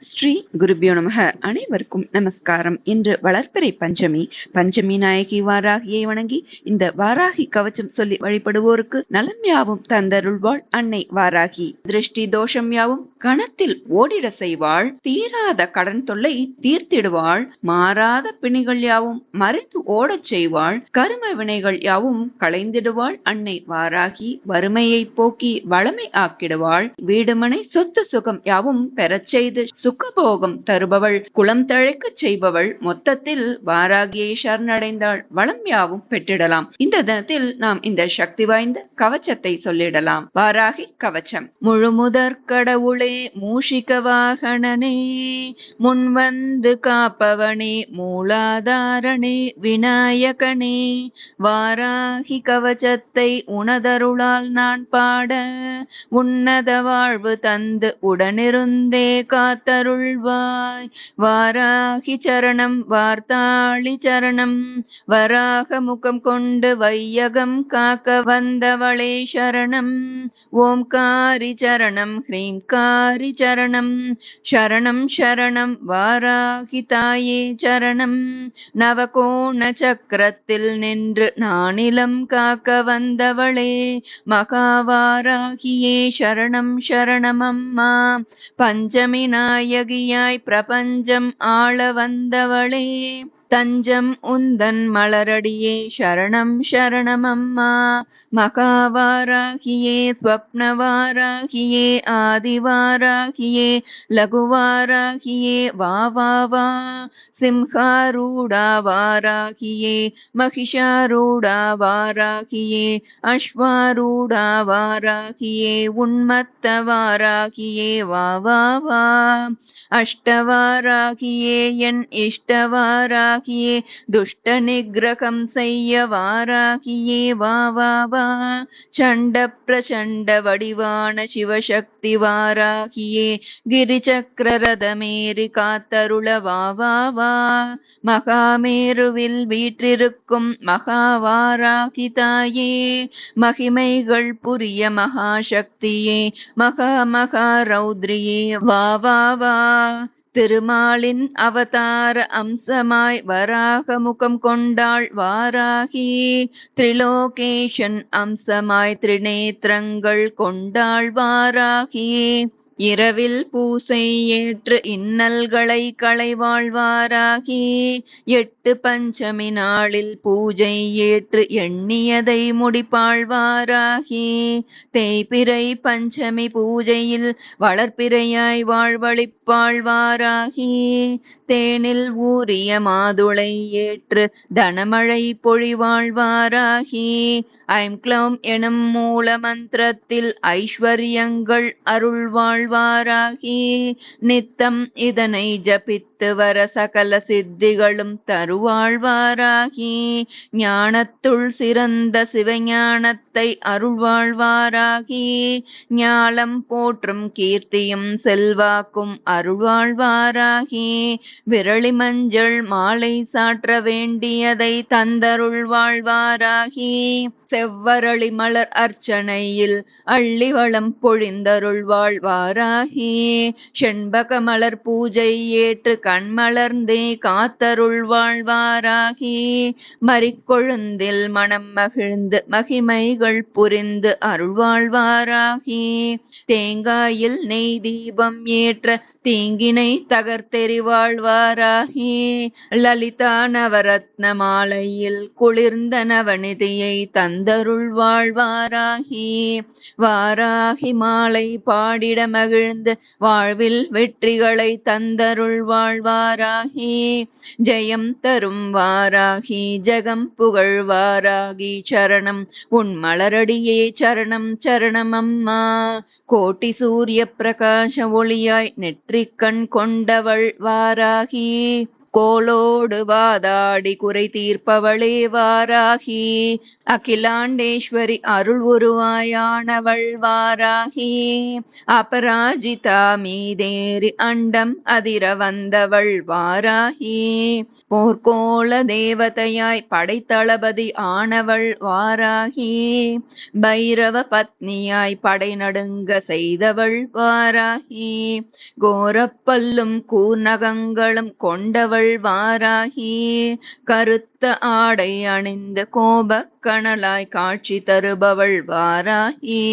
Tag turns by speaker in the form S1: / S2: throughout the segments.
S1: ஸ்ரீ குருபியோ நமக. அனைவருக்கும் நமஸ்காரம். இன்று வளர்பிறை பஞ்சமி. பஞ்சமி நாயகி வாராகியை வணங்கி இந்த வாராகி கவச்சம் சொல்லி வழிபடுவோருக்கு நலம் யாவும் தந்தருள்வாள் அன்னை வாராகி. திருஷ்டி தோஷம் யாவும் கணத்தில் ஓடிட செய்வாள். தீராத கடன் தொல்லை தீர்த்திடுவாள். மாறாத பிணிகள் யாவும் மறைத்து ஓடச் செய்வாள். கரும வினைகள் யாவும் களைந்திடுவாள் அன்னை வாராகி. வறுமையை போக்கி வளமை ஆக்கிடுவாள். வீடுமனை சொத்து சுகம் யாவும் பெறச் செய்து சுகபோகம் தருபவள், குளம் தழைக்கச் செய்பவள். மொத்தத்தில் வாராகியை சரணடைந்தாள். வளம் யாவும் பெற்றிடலாம். இந்த தினத்தில் நாம் இந்த சக்தி வாய்ந்த கவச்சத்தை சொல்லிடலாம். வாராகி கவச்சம். முழுமுதற் கடவுளே, மூஷிக வாகனனே, முன்வந்து காப்பவனே, மூலாதாரனே, விநாயகனே, வாராகி கவச்சத்தை உனதருளால் நான் பாட உன்னத வாழ்வு தந்து உடனிருந்தே காத்தருள்வாய். வாராகி சரணம், வார்த்தாளி சரணம், வராக முகம் கொண்டு வையகம் காக்க வந்தவளே சரணம். ஓம்காரி சரணம், ஹ்ரீம்காரி சரணம், சரணம் சரணம் வாராகி தாயே சரணம். நவகோண சக்கரத்தில் நின்று நானிலம் காக்க வந்தவளே மகாவாராகியே சரணம் சரணம் அம்மா. பஞ்சமி நாயகியாய் பிரபஞ்சம் ஆள வந்தவளே, தஞ்சம் உந்தன் மலரடியே சரணம் சரணம் அம்மா. மகாவாராகியே, ஸ்வப்னவாராகியே, ஆதிவாராகியே, லகுவாராகியே, வா வா வா. சிம்ஹாரூடா வாராகியே, மகிஷாரூடா வாராகியே, அஸ்வாரூடா வாராகியே, உன்மத்த வாராகியே, வா வா வா. அஷ்டவாராகியே, என் இஷ்டவாராகியே, துஷ்ட நிகிரகம் செய்ய வாராகியே, வா வா வா. சண்ட பிரசண்ட வடிவான சிவசக்தி வாராகியே, கிரிசக்கர ரதமேறி காத்தருள வா வா வா. மகாமேருவில் வீற்றிருக்கும் மகாவாராகி தாயே, மகிமைகள் புரிய மகாசக்தியே, மகா மகா ரௌத்ரியே, வா வா வா. திருமாலின் அவதார அம்சமாய் வராக முகம் கொண்டாள் வாராகி. திரிலோகேஷன் அம்சமாய் திரிநேத்திரங்கள் கொண்டாள் வாராகி. இரவில் பூசை ஏற்று இன்னல்களை களைவாள் வாராகி. எட்டு பஞ்சமி நாளில் பூஜை ஏற்று எண்ணியதை முடிப்பாள் வாராகி. தேய்பிறை பஞ்சமி பூஜையில் வளர்ப்பிறையாய் வாழ்வழிப்பாள் வாராகி. தேனில் ஊறிய மாதுளை ஏற்று தனமழை பொழிவாள் வாராகி. ஐம் க்ளௌம் எனும் மூல மந்திரத்தில் ஐஸ்வர்யங்கள் அருள்வாள் வாராகி. நித்தம் இதனை ஜபித்து வர சகல சித்திகளும் தருவாள் வாராகி. ஞானத்துள் சிறந்த சிவஞானத்தை அருள்வாள் வாராகி. ஞாலம் போற்றும் கீர்த்தியும் செல்வாக்கும் அருள்வாள் வாராகி. விரலி மஞ்சள் மாலை சாற்ற வேண்டியதை தந்தருள்வாள் வாராகி. செவ்வரளி மலர் அர்ச்சனையில் அள்ளி வளம் பொழிந்தருள்வாள் வாராகி. செண்பக மலர் பூஜை ஏற்று கண்மலர்ந்தே காத்தருள்வாள் வாராகி. மறிக்கொழுந்தில் மனம் மகிழ்ந்து மகிமைகள் புரிந்து அருள்வாள் வாராகி. தேங்காயில் நெய் தீபம் ஏற்ற தீங்கினை தகர்த்தெறிவாள் வாராகி. லலிதா நவரத்ன மாலையில் குளிர்ந்த நவநிதியை தந்தருள்வாள் வாராகி. வாராகி மாலை பாடிட மகிழ்ந்து வாழ்வில் வெற்றிகளை தந்தருள்வாள் வாராகி. ஜெயம் தரும் வாராகி, ஜெகம் புகழ் வாராகி சரணம், உன் மலரடியே சரணம் சரணம் அம்மா. கோட்டி சூரிய பிரகாச ஒளியாய் நெற்றிக்கண் கொண்டவள் வாராகி. கோலோடு வாதாடி குறை தீர்ப்பவளே வாராகி, அகிலாண்டேஸ்வரி அருள் உருவாயானவள் வாராகி, அபராஜிதா மீதேறி அண்டம் அதிர வந்தவள் வாராகி, போர்க்கோள தேவதையாய் படைத்தளபதி ஆனவள் வாராகி, பைரவ பத்னியாய் படை நடுங்க செய்தவள் வாராகி, கோரப்பல்லும் கூர்நகங்களும் கொண்டவள் வாராகி, கருத்த ஆடை அணிந்து கோபக் கனலாய் காட்சி தருபவள் வாராகி,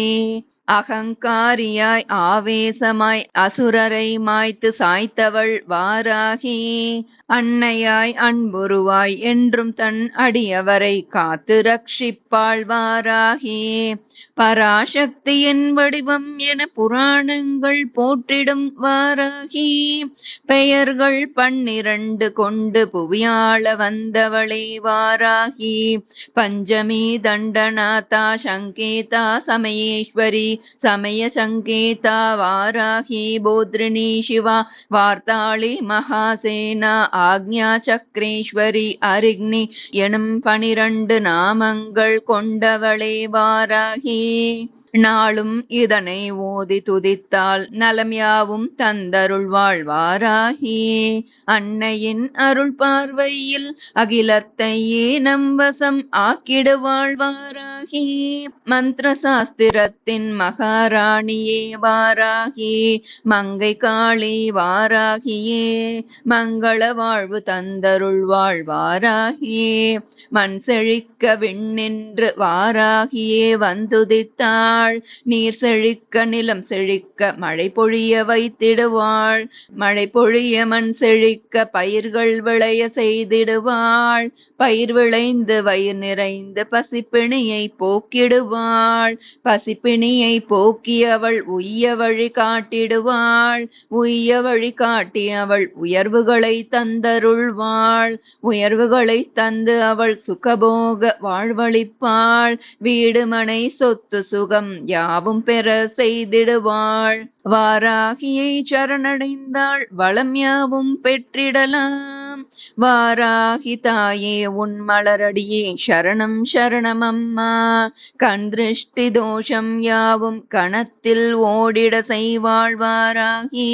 S1: அகங்காரியாய் ஆவேசமாய் அசுரரை மாய்த்து சாய்த்தவள் வாராகி, அன்னையாய் அன்புருவாய் என்றும் தன் அடியவரை காத்து ரட்சிப்பாள் வாராகி, பராசக்தியின் வடிவம் என புராணங்கள் போற்றிடும் வாராகி, பெயர்கள் 12 கொண்டு புவியாள வந்தவளே வாராகி, பஞ்சமி தண்டநாதா சங்கேதா சமயேஸ்வரி சமய சங்கேதா வாராகி, போத்ரிணி சிவா வார்த்தாளி மகாசேனா ஆக்ஞா சக்ரேஸ்வரி அரிக்னி எனும் 12 நாமங்கள் கொண்டவளே வாராகி, நாளும் இதனை ஓதி துதித்தால் நலம் யாவும் தந்தருள்வாள் வாராகி, அன்னையின் அருள் பார்வையில் அகிலத்தையே நம் வசம் ஆக்கிடுவாள் வாராகி, மந்திர சாஸ்திரத்தின் மகாராணியே வாராகி, மங்கை காளி வாராகியே மங்கள வாழ்வு தந்தருள்வாள் வாராகி, மண் செழிக்க விண்ணின்று வாராகியே வந்துதித்தாள், நீர் செழிக்க நிலம் செழிக்க மழை பொழிய வைத்திடுவாள், மழை பொழிய மண் செழிக்க பயிர்கள் விளைய செய்திடுவாள், பயிர் விளைந்து வயிர் நிறைந்து பசிப்பிணியை போக்கிடுவாள், பசிப்பிணியை போக்கி அவள் உய்ய வழி காட்டிடுவாள், உய்ய வழி காட்டி அவள் உயர்வுகளை தந்தருள்வாள், உயர்வுகளை தந்து அவள் சுகபோக வாழ்வளிப்பாள், வீடு மனை சொத்து சுகம் யாவும் பெற செய்திடுவாள், வாராகியை சரணடைந்தாள் வளம் யாவும் பெற்றிடலாம், வாராகி தாயே உன் மலரடியே சரணம் சரணம் அம்மா, கண் திருஷ்டி தோஷம் யாவும் கணத்தில் ஓடிட செய்வாள் வாராகி,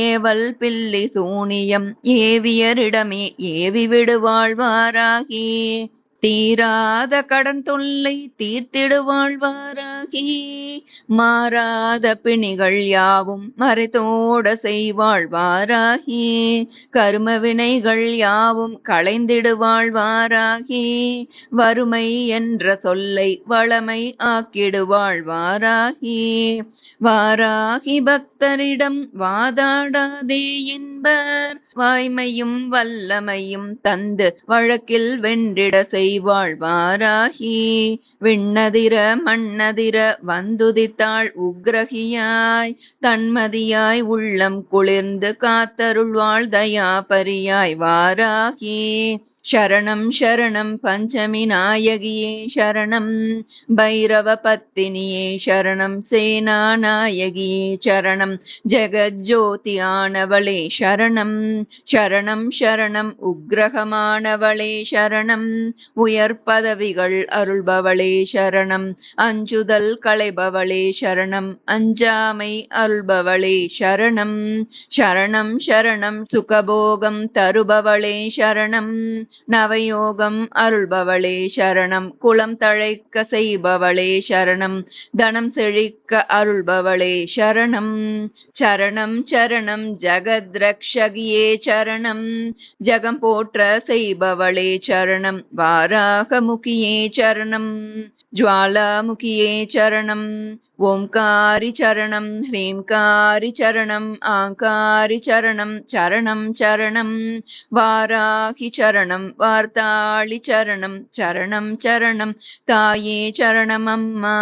S1: ஏவல் பில்லி சூனியம் ஏவியரிடமே ஏவி விடுவாள் வாராகி, தீராத கடன் தொல்லை தீர்த்திடுவாள் வாராகி, மாறாத பிணிகள் யாவும் மறைத்தோட செய்வாள் வாராகி, கர்ம வினைகள் யாவும் களைந்திடுவாள் வாராகி, வறுமை என்ற சொல்லை வளமை ஆக்கிடுவாள் வாராகி, வாராகி பக்தரிடம் வாதாடாதே என்பர், வாய்மையும் வல்லமையும் தந்து வழக்கில் வென்றிட செய்வாள் வாராகி, விண்ணதிர மண்ணதிர வந்துதித்தாள் உக்ரகியாய், தன்மதியாய் உள்ளம் குளிர்ந்து காத்தருள்வாள் தயாபரியாய் வாராகி, சரணம் சரணம் பஞ்சமி நாயகியே சரணம், பைரவ பத்தினியே சரணம், சேனா நாயகியே சரணம், ஜெகஜோதி ஆனவளே சரணம், சரணம் சரணம் உக்ரகமானவளே சரணம், உயர் பதவிகள் அருள்பவளே சரணம், அஞ்சுதல் களைபவளே சரணம், அஞ்சாமை அருள்பவளே சரணம், சரணம் சரணம் சுகபோகம் தருபவளே சரணம், நவயோகம் அருள்பவளே சரணம், குலம் தழைக்க செய்பவளே சரணம், தனம் செழிக்க அருள்பவளே சரணம், சரணம் சரணம் ஜகத்ரக்ஷகியே சரணம், ஜகம் போற்ற செய்பவளே சரணம், வாராகமுகியே சரணம், ஜுவாலாமுகியே சரணம், ஓம்காரி சரணம், ஹ்ரீம்காரி சரணம், ஆங்காரி சரணம், சரணம் சரணம், வாராகி சரணம், வார்த்தாளி சரணம், சரணம் சரணம், தாயே சரணம் அம்மா,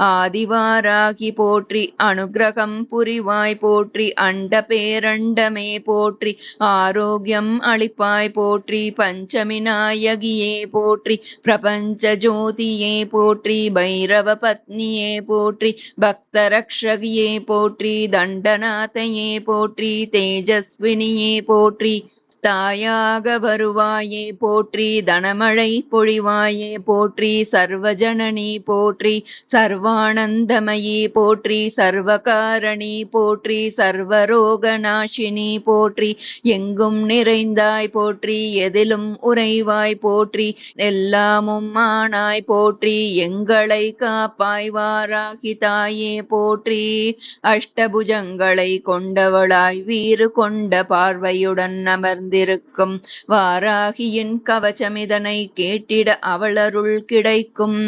S1: ஆதிவாராகி போற்றி, அனுக்கிரகம் புரிவாய் போற்றி, அண்ட பேரண்டமே போற்றி, ஆரோக்கியம் அளிப்பாய் போற்றி, பஞ்சமி நாயகியே போற்றி, பிரபஞ்ச ஜோதியே போற்றி, பைரவ பத்னியே போற்றி, பக்த ரக்ஷகியே போற்றி, தண்டநாதையே போற்றி, தேஜஸ்வினியே போற்றி, தாயாக வருவாயே போற்றி, தனமழை பொழிவாயே போற்றி, சர்வஜனனி போற்றி, சர்வானந்தமயி போற்றி, சர்வகாரணி போற்றி, சர்வரோகநாசினி போற்றி, எங்கும் நிறைந்தாய் போற்றி, எதிலும் உறைவாய் போற்றி, எல்லாமும் ஆனாய் போற்றி, எங்களை காப்பாய் வாராகி தாயே போற்றி. அஷ்டபுஜங்களை கொண்டவளாய் வீறு கொண்ட பார்வையுடன் அமர்ந்திருக்கும் வாராகியின் கவசமிதனை கேட்டிட அவளருள் கிடைக்கும்.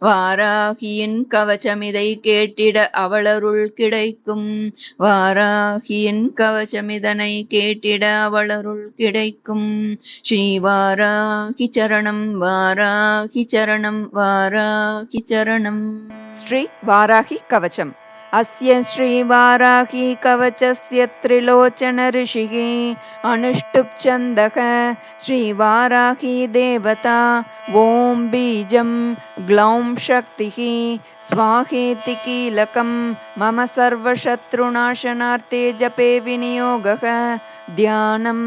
S1: வாராகியின் கவசமிதை கேட்டிட அவளருள் கிடைக்கும். வாராகியின் கவசமிதனை கேட்டிட அவளருள் கிடைக்கும். ஸ்ரீ வாராகி சரணம், வாராகி சரணம், வாராகி சரணம். ஸ்ரீ வாராகி கவசம். अस्य श्रीवाराही कवचस्य त्रिलोचन ऋषिः अनुष्टुप् छन्दः श्रीवाराही देवता। ॐ बीजं ग्लौं शक्तिः स्वाहेति कीलकं मम सर्वशत्रुनाशनार्थे जपे विनियोगः। ध्यानम्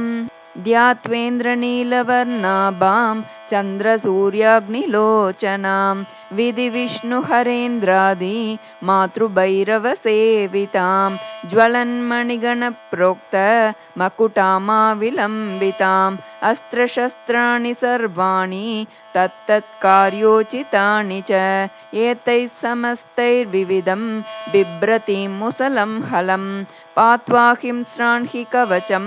S1: ध्यात्वेन्द्रनीलवर्णाभां चन्द्रसूर्याग्निलोचनां विधिविष्णुहरेन्द्रादि मातृभैरवसेवितां ज्वलन्मणिगणप्रोक्त मकुटामाविलम्बिताम् अस्त्रशस्त्राणि सर्वाणि तत्तत्कार्योचितानि च एतैः समस्तैर्विविधं बिभ्रतीं मुसलं हलं पात्वाहिं स्राण्हि कवचं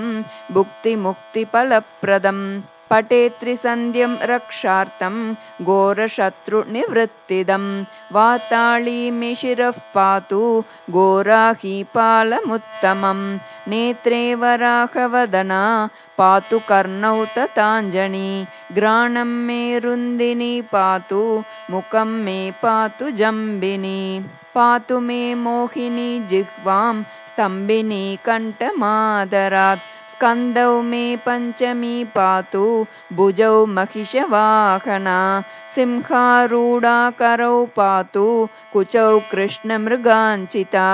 S1: भुक्तिमुक्तिफलप्रदम्। पटे त्रिसन्ध्यं रक्षार्थं घोरशत्रुनिवृत्तिदं वाताळीमिशिरः पातु घोराहीपालमुत्तमं। नेत्रे वराहवदना पातु कर्णौ तथाञ्जनी घ्राणं मे रुन्दिनी पातु मुखं मे पातु जम्बिनी पातु मे मोहिनी जिह्वां स्तम्भिनी कण्ठमादरात् स्कन्धौ मे पञ्चमी पातु भुजौ महिषवाहना सिंहारूढा करौ पातु कुचौ कृष्णमृगाञ्चिता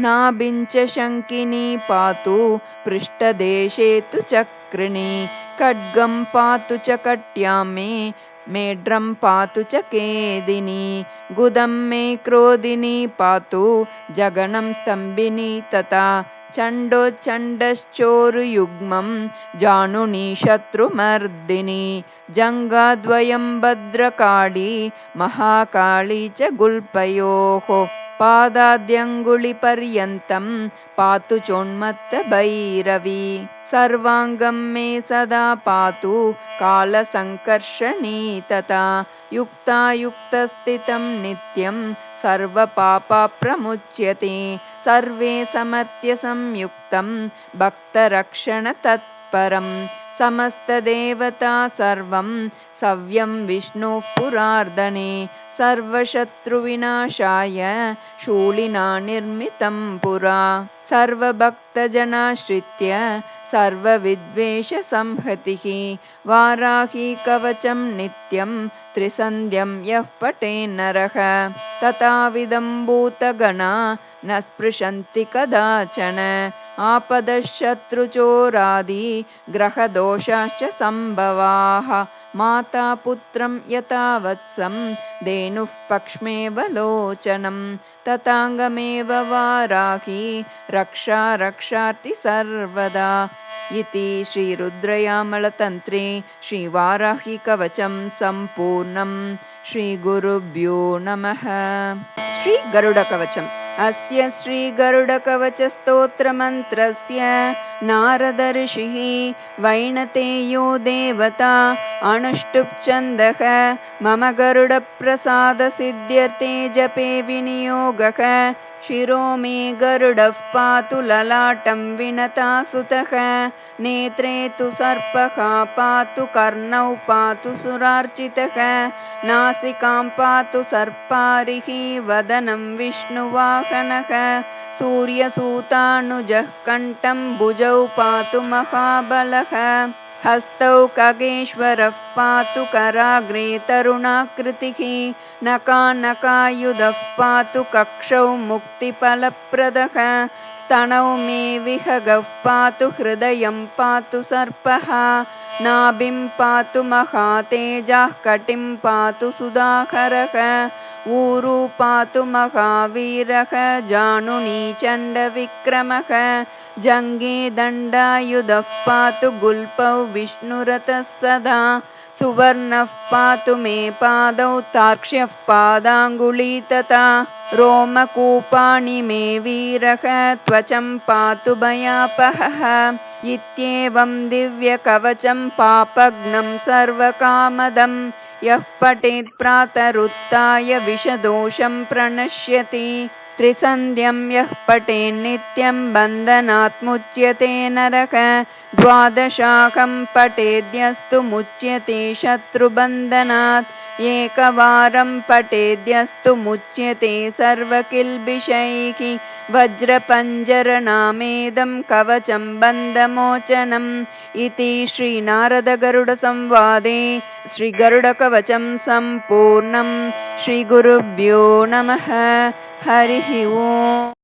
S1: नाभिञ्च शङ्किनी पातु पृष्ठदेशे तु चक्रिणी खड्गं पातु च कट्यां मे मेढ्रं पातु च केदिनी गुदं मे क्रोधिनी पातु जगनं स्तम्भिनी तथा चण्डोच्चण्डश्चोरुयुग्मं जानुनी शत्रुमर्दिनी जङ्घाद्वयं भद्रकाली महाकाली च गुल्पयोः पादाद्यङ्गुलिपर्यन्तं पातु चोन्मत्तभैरवी सर्वाङ्गं मे सदा पातु कालसङ्कर्षणी तथा युक्तायुक्तस्थितं नित्यं सर्वपापप्रमुच्यते सर्वे समर्थ्य संयुक्तं भक्तरक्षणतत्परं समस्तदेवता सर्वं सव्यं विष्णोः पुरार्दने सर्वशत्रुविनाशाय शूलिना निर्मितं पुरा सर्वभक्तजनाश्रित्य सर्वविद्वेषसंहतिः वाराही कवचं नित्यं त्रिसन्ध्यं यः पठेन्नरः तथाविधं भूतगणा न स्पृशन्ति कदाचन आपदशत्रुचोरादि ग्रहदोषाश्च सम्भवाः माता पुत्रं यथा वत्सं धेनुः पक्ष्मेव लोचनं तथाङ्गमेव वाराही रक्षा रक्षार्ति सर्वदा इति श्रीरुद्रयामलतन्त्रे श्रीवाराही कवचं सम्पूर्णं। श्रीगुरुभ्यो नमः। श्री गरुडकवचम्। अस्य श्रीगरुडकवचस्तोत्रमन्त्रस्य नारद ऋषिः वैनतेयो देवता अनुष्टुप् छन्दः मम गरुडप्रसादसिद्ध्यर्थे जपे विनियोगः। शिरो मे गरुडः पातु ललाटं विनतासुतः नेत्रे तु सर्पः पातु कर्णौ पातु सुरार्चितः नासिकां पातु सर्पारिः वदनं विष्णुवाहनः सूर्यसूतानुजः कण्ठं भुजौ पातु महाबलः हस्तौ खगेश्वरः पातु कराग्रे तरुणाकृतिः नकानकायुधः पातु कक्षौ मुक्तिफलप्रदः तनौ मे विहगः पातु हृदयं पातु सर्पः नाभिं पातु महातेजः कटिं पातु सुधाकरः ऊरू पातु महावीरः जानुनी चण्डविक्रमः जङ्गे दण्डायुधः पातु गुल्पौ विष्णुरथः सदा सुवर्णः पातु मे पादौ तार्क्ष्यः पादाङ्गुली तथा रोमकूपाणि मे वीरः त्वचं पातु भयापहः इत्येवं दिव्यकवचं पापघ्नं सर्वकामदं यः पठेत् प्रातरुत्थाय विषदोषं प्रणश्यति त्रिसन्ध्यं यः पठेन्नित्यं बन्धनात् मुच्यते नरः द्वादशाकं पठेद्यस्तु मुच्यते शत्रुबन्धनात् एकवारं पठेद्यस्तु मुच्यते सर्वकिल्बिषैः वज्रपञ्जरनामेदं कवचं बन्धमोचनम् इति श्रीनारदगरुडसंवादे श्रीगरुडकवचं सम्पूर्णं। श्रीगुरुभ्यो नमः। हरिः ओम्।